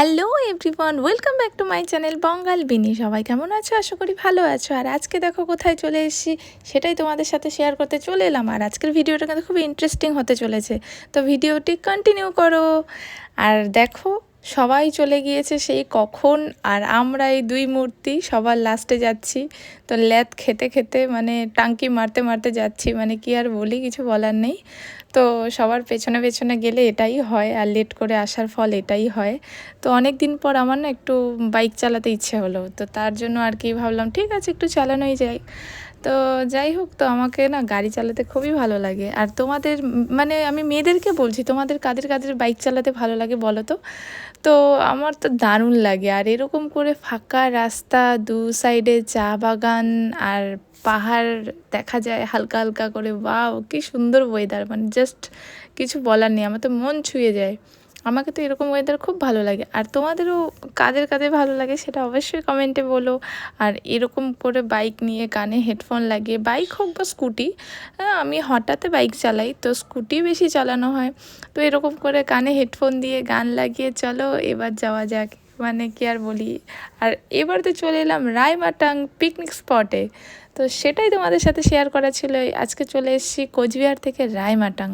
Hello everyone, welcome back to my channel Bangal Bini. সবাই কেমন আছো? আশা করি ভালো আছো। আর আজকে দেখো কোথায় চলে এসেছি, সেটাই তোমাদের সাথে শেয়ার করতে চলে এলাম। আর আজকের ভিডিওটা কিন্তু খুব ইন্টারেস্টিং হতে চলেছে, তো ভিডিওটি কন্টিনিউ করো। আর দেখো সবাই চলে গিয়েছে সেই কখন, আর আমরা এই দুই মূর্তি সবার লাস্টে যাচ্ছি। তো ল্যাদ খেতে খেতে মানে টাঙ্কি মারতে মারতে যাচ্ছি, মানে কি আর বলি, কিছু বলার নেই। তো সবার পেছনে পেছনে গেলে এটাই হয়, আর লেট করে আসার ফল এটাই হয়। তো অনেক দিন পর আমার না একটু বাইক চালাতে ইচ্ছে হলো, তো তার জন্য আর কি ভাবলাম ঠিক আছে একটু চালানোই যায়। তো যাই হোক, তো আমাকে না গাড়ি চালাতে খুবই ভালো লাগে। আর তোমাদের মানে আমি মেয়েদেরকে বলছি, তোমাদের কাদের কাদের বাইক চালাতে ভালো লাগে বলো তো। তো আমার তো দারুণ লাগে। আর এরকম করে ফাঁকা রাস্তা, দু সাইডে চা বাগান আর পাহাড় দেখা যায় হালকা হালকা করে, ওয়াও কি সুন্দর ওয়েদার, মানে জাস্ট কিছু বলার নেই, আমার তো মন ছুঁয়ে যায়। আমাকে তো এরকম ওয়েদার খুব ভালো লাগে। আর তোমাদেরও কাদের কাদের ভালো লাগে সেটা অবশ্যই কমেন্টে বলো। আর এরকম করে বাইক নিয়ে কানে হেডফোন লাগিয়ে, বাইক হোক বা স্কুটি, আমি হঠাৎ বাইক চালাই, তো স্কুটি বেশি চালানো হয়। তো এরকম করে কানে হেডফোন দিয়ে গান লাগিয়ে চলো এবার যাওয়া যাক, মানে কি আর বলি। আর এবার তো চলে এলাম রায়মাটাং পিকনিক স্পটে, তো সেটাই তোমাদের সাথে শেয়ার করা ছিল। আজকে চলে এসেছি কোচবিহার থেকে রায়মাটাং।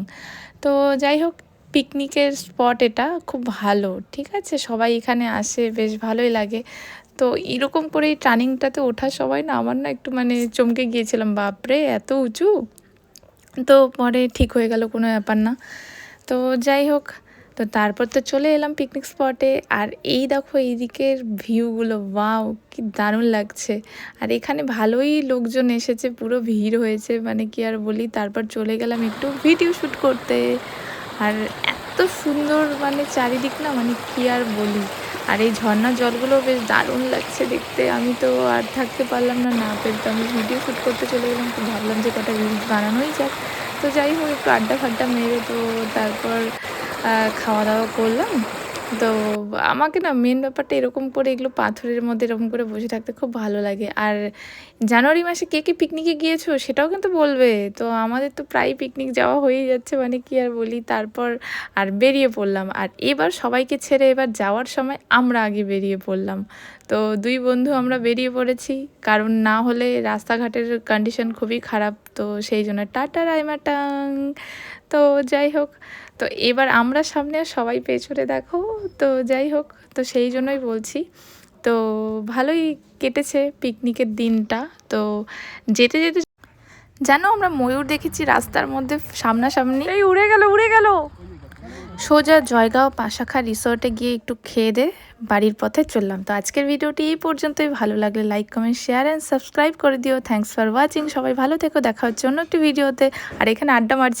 তো যাই হোক, পিকনিকের স্পট এটা খুব ভালো, ঠিক আছে, সবাই এখানে আসে, বেশ ভালোই লাগে। তো এরকম করে এই টার্নিংটাতে ওঠার সবাই না, আমার না একটু মানে চমকে গিয়েছিলাম, বাপরে এত উঁচু। তো পরে ঠিক হয়ে গেল, কোনো ব্যাপার না। তো যাই হোক, তো তারপর তো চলে এলাম পিকনিক স্পটে। আর এই দেখো এইদিকের ভিউগুলো, ওয়াও কি দারুণ লাগছে। আর এখানে ভালোই লোকজন এসেছে, পুরো ভিড় হয়েছে, মানে কি আর বলি। তারপর চলে গেলাম একটু ভিডিও শ্যুট করতে। আর এত সুন্দর মানে চারিদিক না, মানে কি আর বলি। আর এই ঝর্ণার জলগুলো বেশ দারুণ লাগছে দেখতে। আমি তো আর থাকতে পারলাম না, না পেরে তো আমি ভিডিও শ্যুট করতে চলে গেলাম। তো ভাবলাম যে কটা রিলস বানানোই যাক। তো যাই হোক, একটু আড্ডা ফাড্ডা মেরে তো তারপর খাওয়া দাওয়া করলাম। তো আমাকে না মেন ব্যাপারটা এরকম করে, এগুলো পাথরের মধ্যে এরকম করে বসে থাকতে খুব ভালো লাগে। আর জানুয়ারি মাসে কে কে পিকনিকে গিয়েছো সেটাও কিন্তু বলবে। তো আমাদের তো প্রায় পিকনিক যাওয়া হয়েই যাচ্ছে, মানে কি আর বলি। তারপর আর বেরিয়ে পড়লাম। আর এবার সবাইকে ছেড়ে এবার যাওয়ার সময় আমরা আগে বেরিয়ে পড়লাম। তো দুই বন্ধু আমরা বেরিয়ে পড়েছি, কারণ না হলে রাস্তাঘাটের কন্ডিশন খুবই খারাপ। তো সেই জন্য টাটা রায়মাটাং। তো যাই হোক, তো এবার আমরা সামনে আর সবাই পেছনে দেখো। তো যাই হোক, তো সেই জন্যই বলছি। তো ভালোই কেটেছে পিকনিকের দিনটা। তো যেতে যেতে জানো আমরা ময়ূর দেখেছি রাস্তার মধ্যে সামনাসামনি, এই উড়ে গেল উড়ে গেল। সোজা জয়গাঁও পাশাখা রিসর্টে গিয়ে একটু খেয়ে দে বাড়ির পথে চললাম। তো আজকের ভিডিওটি এই পর্যন্তই। ভালো লাগলে like comment share and subscribe করে দিও। Thanks for watching. সবাই ভালো থেকো, দেখা হচ্ছে অন্য একটি ভিডিওতে। আর এখানে আড্ডা মারছি।